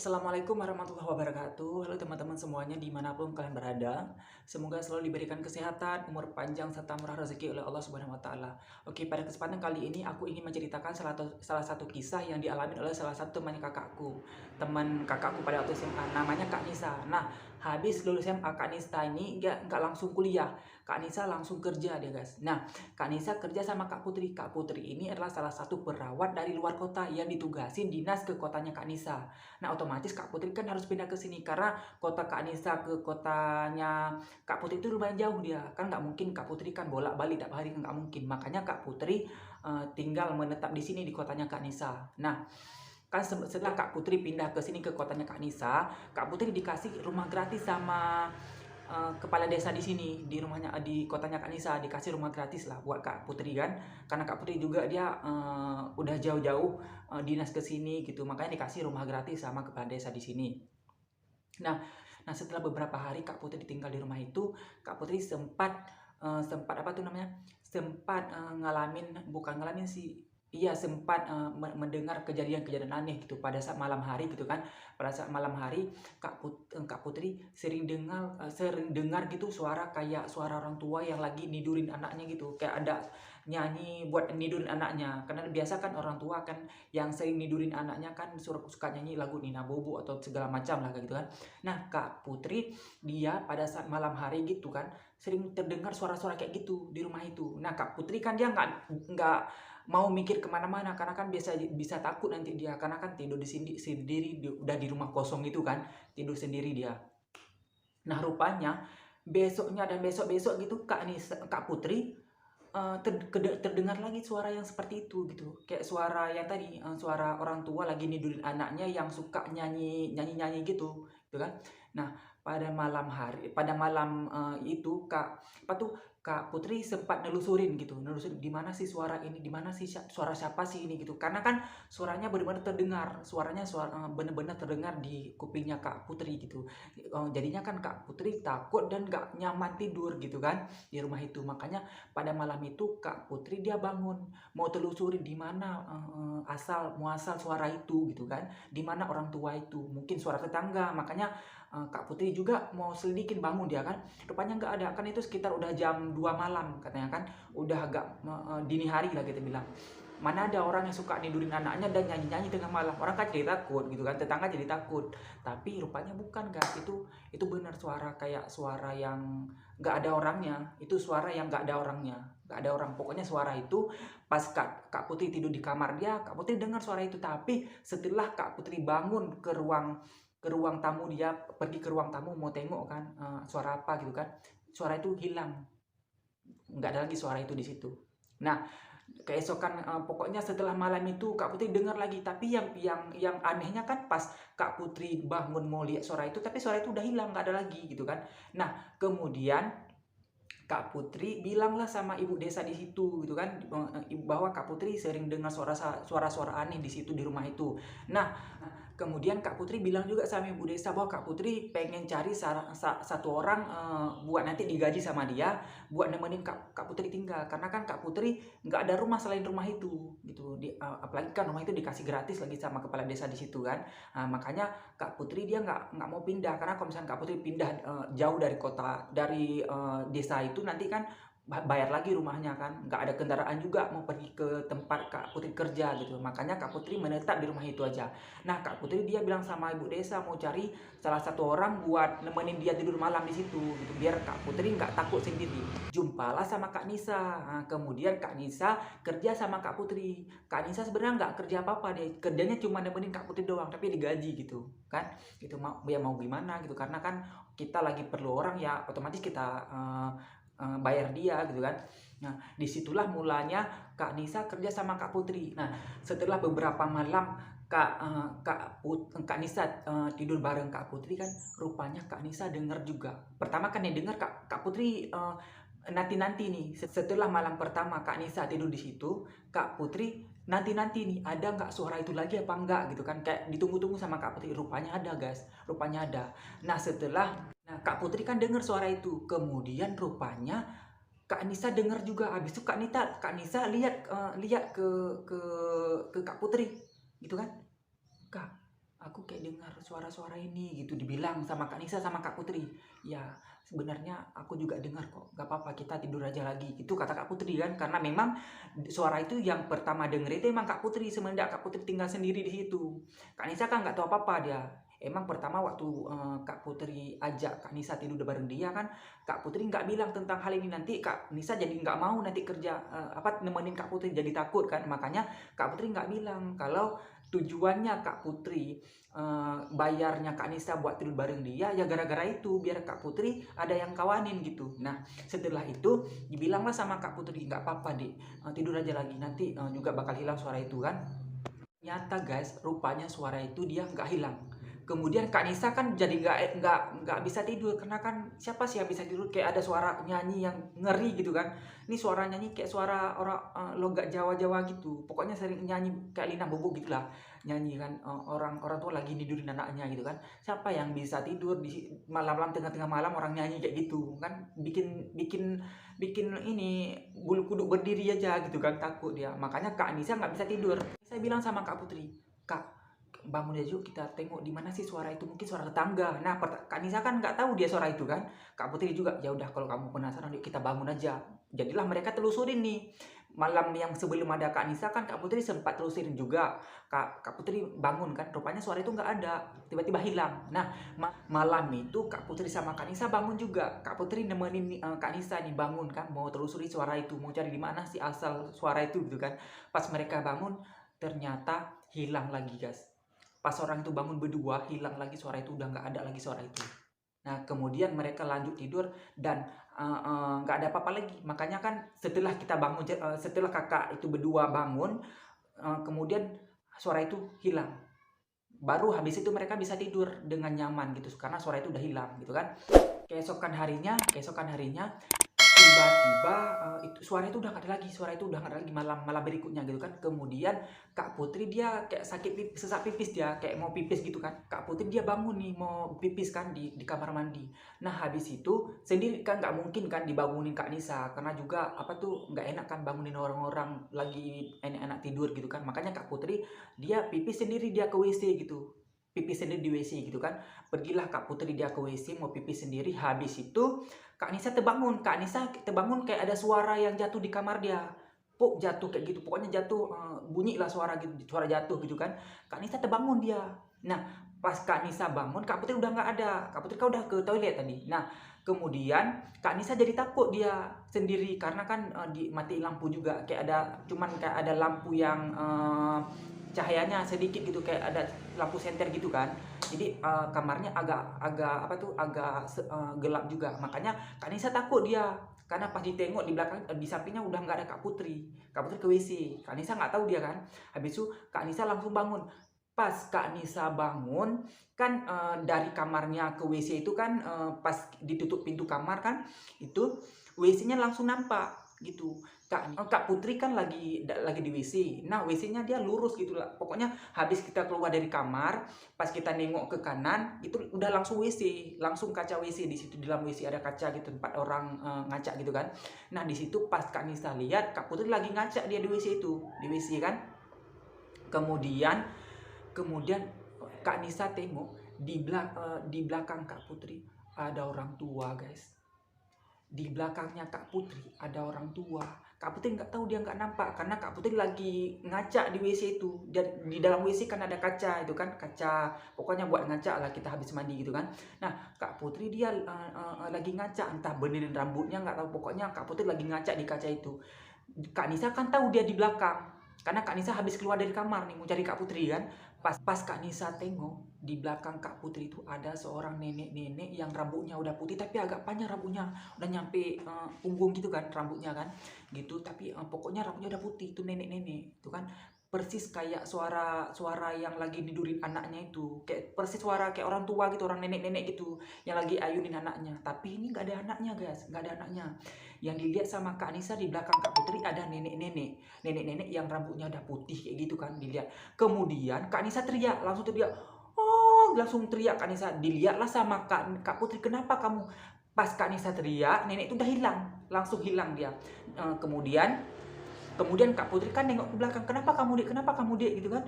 Assalamualaikum warahmatullahi wabarakatuh. Halo teman-teman semuanya dimanapun kalian berada. Semoga selalu diberikan kesehatan, umur panjang, serta murah rezeki oleh Allah Subhanahu Wa Taala. Oke, pada kesempatan kali ini aku ingin menceritakan salah satu kisah yang dialami oleh salah satu teman kakakku. Teman kakakku pada waktu SMA, namanya Kak Nisa. Nah, habis lulus SMA, Kak Nisa ini nggak langsung kuliah. Kak Nisa langsung kerja dia guys. Nah, Kak Nisa kerja sama Kak Putri. Kak Putri ini adalah salah satu perawat dari luar kota yang ditugasin dinas ke kotanya Kak Nisa. Nah, otomatis Kak Putri kan harus pindah ke sini karena kota Kak Nisa ke kotanya Kak Putri itu lumayan jauh dia. Kan nggak mungkin Kak Putri kan bolak-balik tiap hari, kan nggak mungkin. Makanya Kak Putri tinggal menetap di sini di kotanya Kak Nisa. Nah, kan setelah Kak Putri pindah ke sini ke kotanya Kak Nisa, Kak Putri dikasih rumah gratis sama kepala desa di sini, di rumahnya, di kotanya Kak Nisa, dikasih rumah gratis lah buat Kak Putri kan. Karena Kak Putri juga dia udah jauh-jauh dinas ke sini gitu, makanya dikasih rumah gratis sama kepala desa di sini. Nah, setelah beberapa hari Kak Putri tinggal di rumah itu, Kak Putri sempat apa tuh namanya? Sempat ngalamin, bukan ngalamin sih. Iya, sempat mendengar kejadian-kejadian aneh gitu pada saat malam hari gitu kan. Pada saat malam hari Kak Putri sering dengar gitu suara kayak suara orang tua yang lagi nidurin anaknya gitu. Kayak ada nyanyi buat nidurin anaknya. Karena biasa kan orang tua kan yang sering nidurin anaknya kan suka nyanyi lagu Nina Bobo atau segala macam lah kayak gitu kan. Nah, Kak Putri dia pada saat malam hari gitu kan sering terdengar suara-suara kayak gitu di rumah itu. Nah, Kak Putri kan dia nggak mau mikir kemana-mana karena kan bisa takut nanti dia, karena kan tidur di sini sendiri udah di rumah kosong gitu kan, tidur sendiri dia. Nah, rupanya besoknya dan besok-besok gitu Kak Putri terdengar lagi suara yang seperti itu gitu. Kayak suara yang tadi, suara orang tua lagi nidurin anaknya yang suka nyanyi-nyanyi gitu, gitu kan. Nah, pada malam, itu Kak Putri sempat nelusurin di mana sih suara ini, di mana sih suara siapa sih ini gitu. Karena kan suaranya benar-benar terdengar, benar-benar terdengar di kupingnya Kak Putri gitu. Jadinya kan Kak Putri takut dan gak nyaman tidur gitu kan di rumah itu. Makanya pada malam itu Kak Putri dia bangun, mau telusuri di mana asal muasal suara itu gitu kan, di mana orang tua itu, mungkin suara tetangga. Makanya Kak Putri juga mau selidikin, bangun dia kan, rupanya nggak ada, kan itu sekitar udah jam 2 malam katanya kan, udah agak dini hari lah kita bilang. Mana ada orang yang suka nidurin anaknya dan nyanyi-nyanyi tengah malam, orang kan jadi takut gitu kan, tetangga jadi takut. Tapi rupanya bukan guys, itu benar suara kayak suara yang nggak ada orangnya. Itu suara yang nggak ada orangnya, nggak ada orang. Pokoknya suara itu pas Kak Putri tidur di kamar dia, Kak Putri dengar suara itu. Tapi setelah Kak Putri bangun ke ruang tamu, dia pergi ke ruang tamu mau tengok kan, suara apa gitu kan, suara itu hilang, nggak ada lagi suara itu di situ. Nah, keesokan, pokoknya setelah malam itu Kak Putri dengar lagi, tapi yang anehnya kan pas Kak Putri bangun mau lihat suara itu, tapi suara itu udah hilang, nggak ada lagi gitu kan. Nah, kemudian Kak Putri bilanglah sama ibu desa di situ gitu kan, bahwa Kak Putri sering dengar suara-suara aneh di situ di rumah itu. Nah, kemudian Kak Putri bilang juga sama ibu desa bahwa Kak Putri pengen cari satu orang, buat nanti digaji sama dia buat nemenin Kak Putri tinggal, karena kan Kak Putri nggak ada rumah selain rumah itu gitu. Apalagi kan rumah itu dikasih gratis lagi sama kepala desa di situ kan. Nah, makanya Kak Putri dia nggak mau pindah, karena kalau misalnya Kak Putri pindah jauh dari kota, dari desa itu, nanti kan bayar lagi rumahnya kan, nggak ada kendaraan juga mau pergi ke tempat Kak Putri kerja gitu. Makanya Kak Putri menetap di rumah itu aja. Nah, Kak Putri dia bilang sama ibu desa mau cari salah satu orang buat nemenin dia tidur malam di situ gitu, biar Kak Putri nggak takut sendiri. Jumpalah sama Kak Nisa. Nah, kemudian Kak Nisa kerja sama Kak Putri. Kak Nisa sebenarnya nggak kerja apa-apa deh, kerjanya cuma nemenin Kak Putri doang, tapi digaji gitu kan. Gitu mau gimana gitu, karena kan kita lagi perlu orang ya, otomatis kita bayar dia gitu kan. Nah, disitulah mulanya Kak Nisa kerja sama Kak Putri. Nah, setelah beberapa malam Kak Nisa tidur bareng Kak Putri kan, rupanya Kak Nisa dengar juga. Pertama kan yang dengar Kak Putri nanti-nanti nih. Setelah malam pertama Kak Nisa tidur di situ, Kak Putri nanti-nanti nih, ada nggak suara itu lagi apa enggak gitu kan, kayak ditunggu-tunggu sama Kak Putri. Rupanya ada guys, rupanya ada. Nah, Kak Putri kan dengar suara itu, kemudian rupanya Kak Nisa dengar juga. Habis itu Kak Nisa lihat lihat ke Kak Putri gitu kan. Kak, aku kayak dengar suara-suara ini gitu, dibilang sama Kak Nisa sama Kak Putri. Ya sebenarnya aku juga dengar kok, gak apa-apa kita tidur aja lagi, itu kata Kak Putri kan, karena memang suara itu yang pertama denger itu emang Kak Putri, semenjak Kak Putri tinggal sendiri di situ. Kak Nisa kan nggak tahu apa-apa dia. Emang pertama waktu Kak Putri ajak Kak Nisa tidur bareng dia kan, Kak Putri nggak bilang tentang hal ini, nanti Kak Nisa jadi nggak mau nanti kerja nemenin Kak Putri, jadi takut kan, makanya Kak Putri nggak bilang kalau tujuannya Kak Putri bayarnya Kak Nisa buat tidur bareng dia ya gara-gara itu, biar Kak Putri ada yang kawanin gitu. Nah setelah itu dibilanglah sama Kak Putri, nggak apa-apa deh, tidur aja lagi, nanti juga bakal hilang suara itu kan. Ternyata guys, rupanya suara itu dia nggak hilang. Kemudian Kak Nisa kan jadi nggak bisa tidur, karena kan siapa sih yang bisa tidur kayak ada suara nyanyi yang ngeri gitu kan. Ini suara nyanyi kayak suara orang logat Jawa-Jawa gitu. Pokoknya sering nyanyi kayak Lina Bobo gitulah. Nyanyi kan orang tua lagi tidurin anaknya gitu kan. Siapa yang bisa tidur di malam-malam, tengah-tengah malam orang nyanyi kayak gitu kan, bikin bikin bikin ini bulu kuduk berdiri aja gitu kan, takut dia. Makanya Kak Nisa nggak bisa tidur. Saya bilang sama Kak Putri, Kak bangun aja yuk, kita tengok di mana sih suara itu, mungkin suara tetangga. Nah Kak Nisa kan nggak tahu dia suara itu kan. Kak Putri juga, ya udah kalau kamu penasaran yuk kita bangun aja. Jadilah mereka telusurin nih. Malam yang sebelum ada Kak Nisa kan Kak Putri sempat telusurin juga. Kak Putri bangun kan, rupanya suara itu nggak ada, tiba-tiba hilang. Nah malam itu Kak Putri sama Kak Nisa bangun juga. Kak Putri nemenin Kak Nisa nih bangun kan, mau telusuri suara itu, mau cari di mana sih asal suara itu gitu kan. Pas mereka bangun ternyata hilang lagi guys. Pas orang itu bangun berdua, hilang lagi suara itu, udah nggak ada lagi suara itu. Nah kemudian mereka lanjut tidur dan nggak ada apa-apa lagi. Makanya kan setelah kita bangun, setelah kakak itu berdua bangun, kemudian suara itu hilang. Baru habis itu mereka bisa tidur dengan nyaman gitu, karena suara itu udah hilang gitu kan. Keesokan harinya tiba-tiba itu suara itu udah gak ada lagi, malam berikutnya gitu kan. Kemudian Kak Putri dia kayak sesak pipis, dia kayak mau pipis gitu kan. Kak Putri dia bangun nih mau pipis kan di kamar mandi. Nah habis itu sendiri kan nggak mungkin kan dibangunin Kak Nisa, karena juga apa tuh nggak enak kan bangunin orang-orang lagi enak-enak tidur gitu kan. Makanya Kak Putri dia pipis sendiri, dia ke WC gitu, pipis sendiri di WC gitu kan. Pergilah Kak Putri dia ke WC mau pipis sendiri. Habis itu Kak Nisa terbangun. Kak Nisa terbangun kayak ada suara yang jatuh di kamar dia. Puk jatuh kayak gitu. Pokoknya jatuh, bunyi lah suara gitu, suara jatuh gitu kan. Kak Nisa terbangun dia. Nah, pas Kak Nisa bangun, Kak Putri udah nggak ada. Kak Putri kan udah ke toilet tadi. Nah, kemudian Kak Nisa jadi takut dia sendiri, karena kan dimatiin lampu juga. Cuman kayak ada lampu yang cahayanya sedikit gitu, kayak ada lampu senter gitu kan. Jadi kamarnya agak gelap juga. Makanya Kak Nisa takut dia, karena pas ditengok di belakang, di sampingnya udah nggak ada Kak Putri. Kak Putri ke WC, Kak Nisa nggak tahu dia kan. Habis itu Kak Nisa langsung bangun. Pas Kak Nisa bangun kan, dari kamarnya ke WC itu kan, pas ditutup pintu kamar kan, itu WC-nya langsung nampak gitu. Kak Putri kan lagi di WC. Nah WC-nya dia lurus gitu lah. Pokoknya habis kita keluar dari kamar, pas kita nengok ke kanan itu udah langsung WC, langsung kaca WC. Di situ di dalam WC ada kaca gitu, tempat orang ngaca gitu kan. Nah di situ pas Kak Nisa lihat Kak Putri lagi ngaca dia di WC itu, di WC kan. Kemudian Kak Nisa tengok di belakang Kak Putri ada orang tua guys. Di belakangnya Kak Putri ada orang tua. Kak Putri nggak tahu, dia nggak nampak karena Kak Putri lagi ngaca di WC itu. Dan di dalam WC kan ada kaca itu kan, kaca pokoknya buat ngaca lah kita habis mandi gitu kan. Nah Kak Putri dia lagi ngaca, entah benerin rambutnya nggak tahu, pokoknya Kak Putri lagi ngaca di kaca itu. Kak Nisa kan tahu dia di belakang, karena Kak Nisa habis keluar dari kamar nih mau cari Kak Putri kan. Pas Kak Nisa tengok di belakang Kak Putri itu ada seorang nenek-nenek yang rambutnya udah putih tapi agak panjang rambutnya, udah nyampe punggung gitu kan rambutnya kan gitu. Tapi pokoknya rambutnya udah putih, itu nenek-nenek itu kan, persis kayak suara yang lagi nidurin anaknya itu, kayak persis suara kayak orang tua gitu, orang nenek-nenek gitu yang lagi ayunin anaknya. Tapi ini nggak ada anaknya guys, nggak ada anaknya. Yang dilihat sama Kak Nisa di belakang Kak Putri ada nenek-nenek yang rambutnya udah putih kayak gitu kan dilihat. Kemudian Kak Nisa teriak, langsung teriak Kak Nisa. Dilihatlah sama Kak Putri, kenapa kamu? Pas Kak Nisa teriak, nenek itu udah hilang, langsung hilang dia. Kemudian Kak Putri kan nengok ke belakang, kenapa kamu dek gitu kan.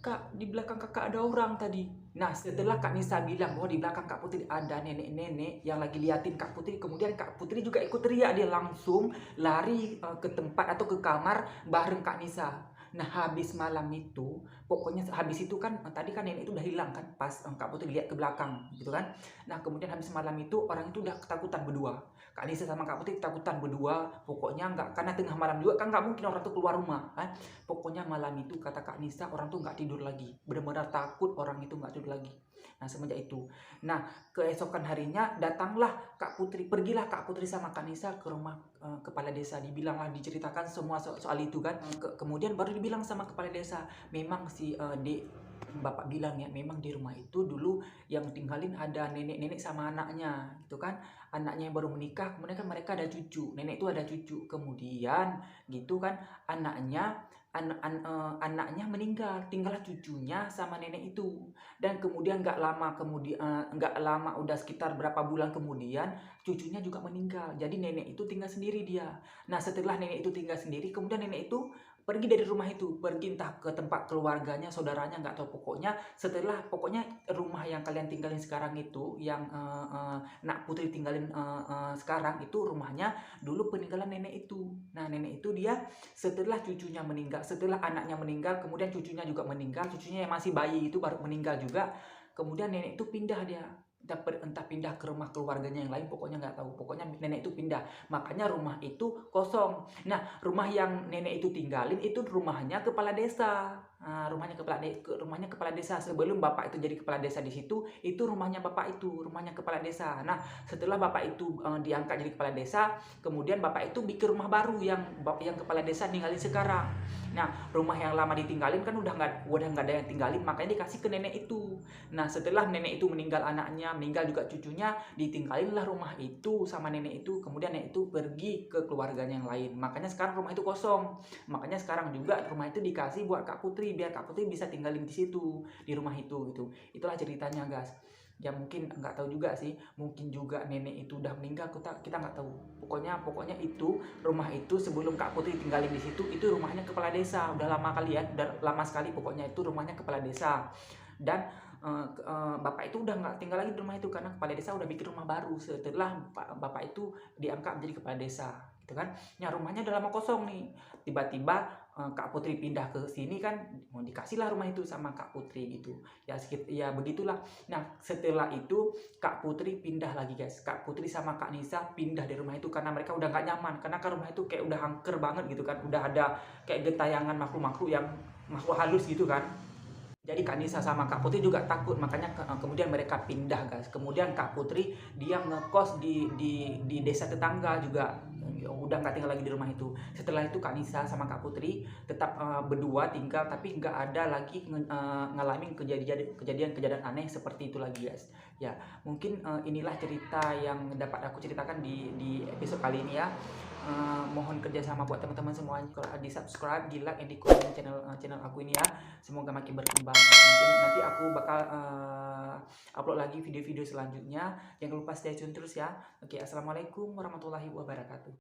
"Kak, di belakang kakak ada orang tadi." Nah, setelah Kak Nisa bilang bahwa di belakang Kak Putri ada nenek-nenek yang lagi liatin Kak Putri, kemudian Kak Putri juga ikut teriak, dia langsung lari ke tempat atau ke kamar bareng Kak Nisa. Nah, habis malam itu, pokoknya habis itu kan tadi kan nenek itu udah hilang kan pas Kak Putri lihat ke belakang gitu kan. Nah, kemudian habis malam itu orang itu udah ketakutan berdua. Kak Nisa sama Kak Putri ketakutan berdua, pokoknya nggak, karena tengah malam juga kan nggak mungkin orang tuh keluar rumah kan. Pokoknya malam itu kata Kak Nisa orang tuh nggak tidur lagi, benar-benar takut orang itu nggak tidur lagi. Nah, semenjak itu, nah keesokan harinya datanglah Kak Putri, pergilah Kak Putri sama Kak Nisa ke rumah kepala desa, dibilanglah, diceritakan semua soal itu kan. Kemudian baru dibilang sama kepala desa, memang si bapak bilang ya, memang di rumah itu dulu yang tinggalin ada nenek-nenek sama anaknya gitu kan. Anaknya yang baru menikah, kemudian kan mereka ada cucu, nenek itu ada cucu, kemudian gitu kan anaknya anaknya meninggal, tinggallah cucunya sama nenek itu. Dan kemudian nggak lama, udah sekitar berapa bulan kemudian cucunya juga meninggal, jadi nenek itu tinggal sendiri dia. Nah, setelah nenek itu tinggal sendiri, kemudian nenek itu pergi dari rumah itu, pergi entah ke tempat keluarganya, saudaranya, nggak tahu. Pokoknya rumah yang kalian tinggalin sekarang itu, yang Nak Putri tinggalin sekarang itu, rumahnya dulu peninggalan nenek itu. Nah, nenek itu dia setelah cucunya meninggal, setelah anaknya meninggal, kemudian cucunya juga meninggal, cucunya yang masih bayi itu baru meninggal juga. Kemudian nenek itu pindah dia, entah pindah ke rumah keluarganya yang lain, pokoknya nggak tahu. Pokoknya nenek itu pindah, makanya rumah itu kosong. Nah, rumah yang nenek itu tinggalin itu rumahnya kepala desa. Nah, rumahnya kepala desa sebelum bapak itu jadi kepala desa di situ, itu rumahnya bapak itu, rumahnya kepala desa. Nah, setelah bapak itu diangkat jadi kepala desa, kemudian bapak itu bikin rumah baru yang kepala desa ninggalin sekarang. Nah, rumah yang lama ditinggalin kan udah nggak ada yang tinggalin, makanya dikasih ke nenek itu. Nah, setelah nenek itu meninggal, anaknya meninggal juga cucunya, ditinggalinlah rumah itu sama nenek itu. Kemudian nenek itu pergi ke keluarganya yang lain, makanya sekarang rumah itu kosong. Makanya sekarang juga rumah itu dikasih buat Kak Putri, biar Kak Putri bisa tinggalin di situ, di rumah itu gitu. Itulah ceritanya, guys. Ya mungkin nggak tahu juga sih, mungkin juga nenek itu udah meninggal, kita nggak tahu. Pokoknya itu rumah itu sebelum Kak Putri tinggalin di situ, itu rumahnya kepala desa, udah lama kali ya, udah lama sekali. Pokoknya itu rumahnya kepala desa. Dan bapak itu udah nggak tinggal lagi di rumah itu, karena kepala desa udah bikin rumah baru setelah bapak itu diangkat menjadi kepala desa gitu kan. Ya, rumahnya udah lama kosong nih, tiba-tiba Kak Putri pindah ke sini kan, mau dikasihlah rumah itu sama Kak Putri gitu ya. Ya begitulah. Nah, setelah itu Kak Putri pindah lagi, guys. Kak Putri sama Kak Nisa pindah dari rumah itu karena mereka udah nggak nyaman, karena kan rumah itu kayak udah angker banget gitu kan, udah ada kayak gentayangan makhluk-makhluk yang makhluk halus gitu kan. Jadi Kak Nisa sama Kak Putri juga takut, makanya kemudian mereka pindah, guys. Kemudian Kak Putri dia ngekos di desa tetangga juga, udah nggak tinggal lagi di rumah itu. Setelah itu Kak Nisa sama Kak Putri tetap berdua tinggal, tapi nggak ada lagi ngalamin kejadian aneh seperti itu lagi, guys. Ya mungkin inilah cerita yang dapat aku ceritakan di episode kali ini ya. Mohon kerjasama buat teman-teman semuanya, kalau di subscribe, di like, dan di komen channel aku ini ya. Semoga makin berkembang. Mungkin nanti aku bakal upload lagi video-video selanjutnya. Jangan lupa stay tune terus ya. Oke, assalamualaikum warahmatullahi wabarakatuh.